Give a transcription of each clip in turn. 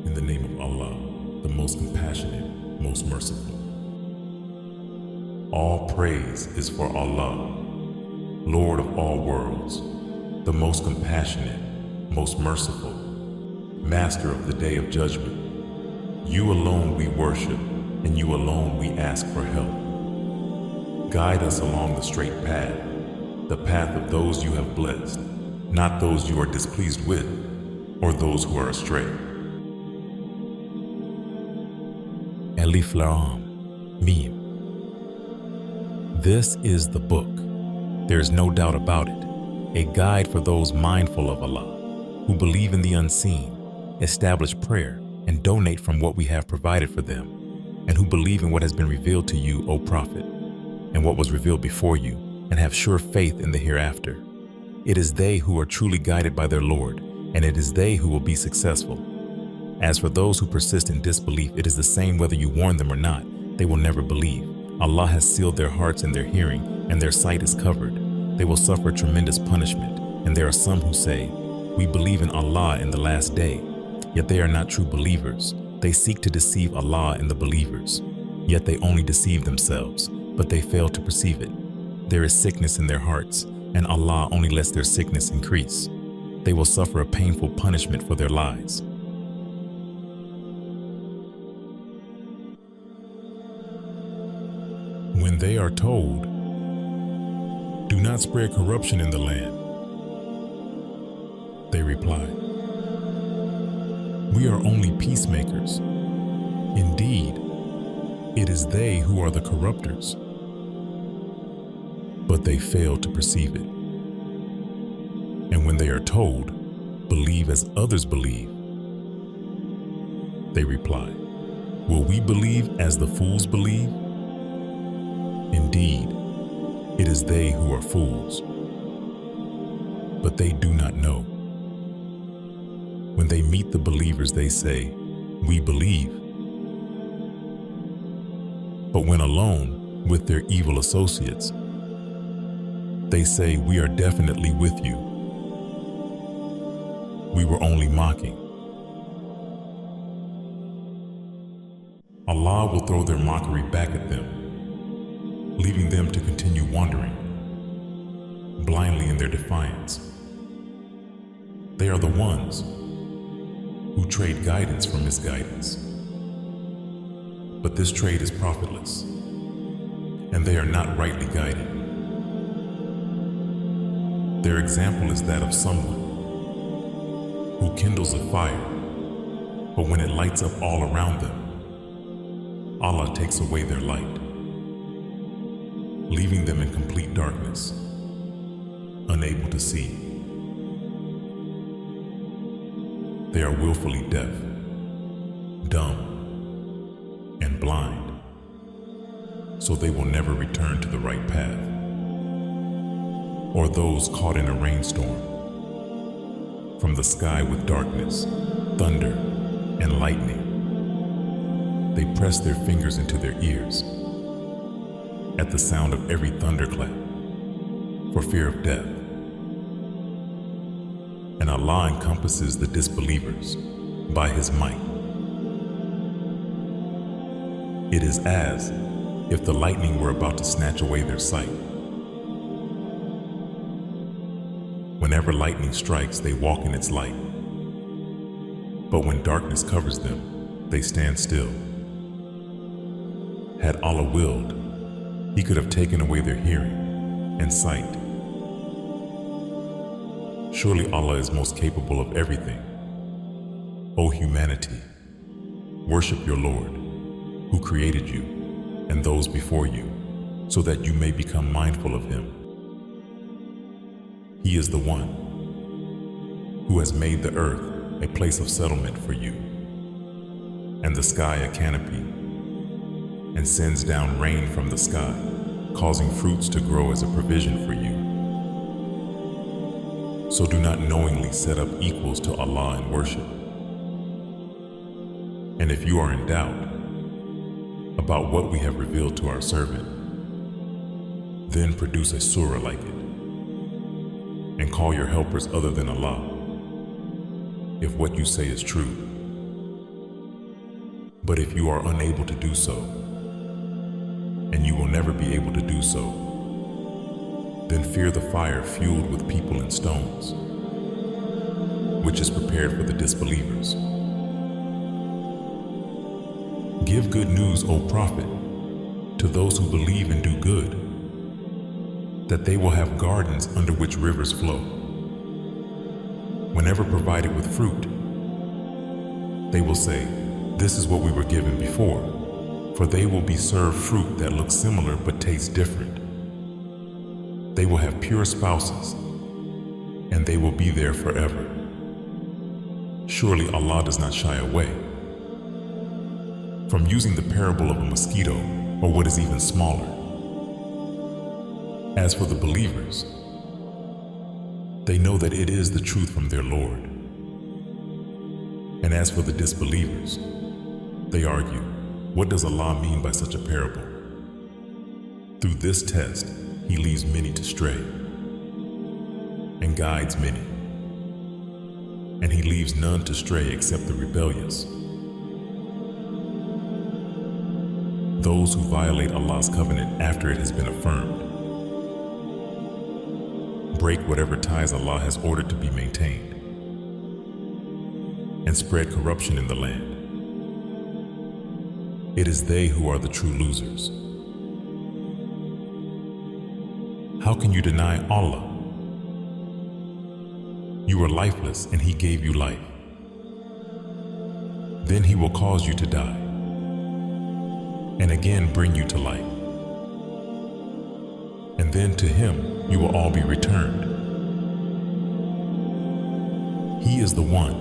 In the name of Allah, the most compassionate, most merciful. All praise is for Allah, Lord of all worlds, the most compassionate, most merciful, Master of the Day of Judgment. You alone we worship, and you alone we ask for help. Guide us along the straight path, the path of those you have blessed, not those you are displeased with, or those who are astray. Alif Lam Mim. This is the book. There is no doubt about it. A guide for those mindful of Allah, who believe in the unseen, establish prayer, and donate from what we have provided for them, and who believe in what has been revealed to you, O Prophet, and what was revealed before you, and have sure faith in the hereafter. It is they who are truly guided by their Lord, and it is they who will be successful. As for those who persist in disbelief, it is the same whether you warn them or not, they will never believe. Allah has sealed their hearts and their hearing, and their sight is covered. They will suffer tremendous punishment, and there are some who say, "We believe in Allah in the last day," yet they are not true believers. They seek to deceive Allah and the believers, yet they only deceive themselves, but they fail to perceive it. There is sickness in their hearts, and Allah only lets their sickness increase. They will suffer a painful punishment for their lies. When they are told, "Do not spread corruption in the land," they reply, "We are only peacemakers. Indeed, it is they who are the corruptors." But they fail to perceive it. And when they are told, "Believe as others believe," they reply, "Will we believe as the fools believe?" Indeed, it is they who are fools, but they do not know. When they meet the believers, they say, "We believe." But when alone with their evil associates, they say, "We are definitely with you. We were only mocking." Allah will throw their mockery back at them, leaving them to continue wandering blindly in their defiance. They are the ones who trade guidance for misguidance. But this trade is profitless, and they are not rightly guided. Their example is that of someone who kindles a fire, but when it lights up all around them, Allah takes away their light, leaving them in complete darkness, unable to see. They are willfully deaf, dumb, and blind, so they will never return to the right path. Or those caught in a rainstorm, from the sky with darkness, thunder, and lightning. They press their fingers into their ears at the sound of every thunderclap, for fear of death. And Allah encompasses the disbelievers by His might. It is as if the lightning were about to snatch away their sight. Whenever lightning strikes, they walk in its light. But when darkness covers them, they stand still. Had Allah willed, He could have taken away their hearing and sight. Surely Allah is most capable of everything. O humanity, worship your Lord, who created you and those before you, so that you may become mindful of Him. He is the one who has made the earth a place of settlement for you, and the sky a canopy, and sends down rain from the sky, causing fruits to grow as a provision for you. So do not knowingly set up equals to Allah in worship. And if you are in doubt about what we have revealed to our servant, then produce a surah like it, and call your helpers other than Allah, if what you say is true. But if you are unable to do so, and you will never be able to do so, then fear the fire fueled with people and stones, which is prepared for the disbelievers. Give good news, O Prophet, to those who believe and do good, that they will have gardens under which rivers flow. Whenever provided with fruit, they will say, "This is what we were given before," for they will be served fruit that looks similar but tastes different. They will have pure spouses, and they will be there forever. Surely Allah does not shy away from using the parable of a mosquito or what is even smaller. As for the believers, they know that it is the truth from their Lord. And as for the disbelievers, they argue, what does Allah mean by such a parable? Through this test, He leaves many to stray and guides many, and He leaves none to stray except the rebellious. Those who violate Allah's covenant after it has been affirmed, break whatever ties Allah has ordered to be maintained, and spread corruption in the land. It is they who are the true losers. How can you deny Allah? You were lifeless and He gave you life. Then He will cause you to die, and again bring you to life. And then to Him you will all be returned. He is the one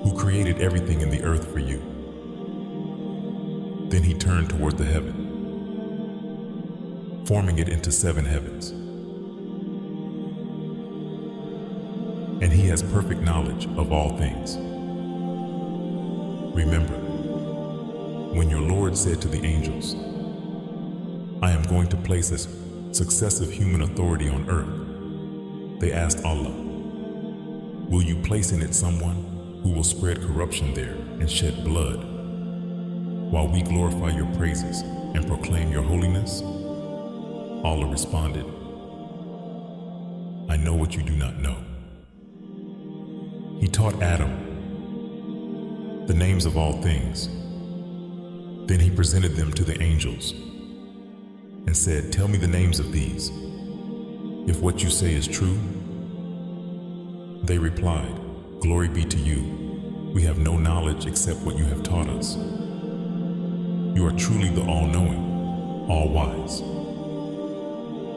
who created everything in the earth for you. Then He turned toward the heaven, forming it into 7 heavens. And He has perfect knowledge of all things. Remember, when your Lord said to the angels, "I am going to place a successive human authority on earth," they asked Allah, "Will you place in it someone who will spread corruption there and shed blood, while we glorify your praises and proclaim your holiness?" Allah responded, "I know what you do not know." He taught Adam the names of all things. Then He presented them to the angels and said, "Tell me the names of these, if what you say is true." They replied, "Glory be to you. We have no knowledge except what you have taught us. You are truly the all-knowing, all-wise."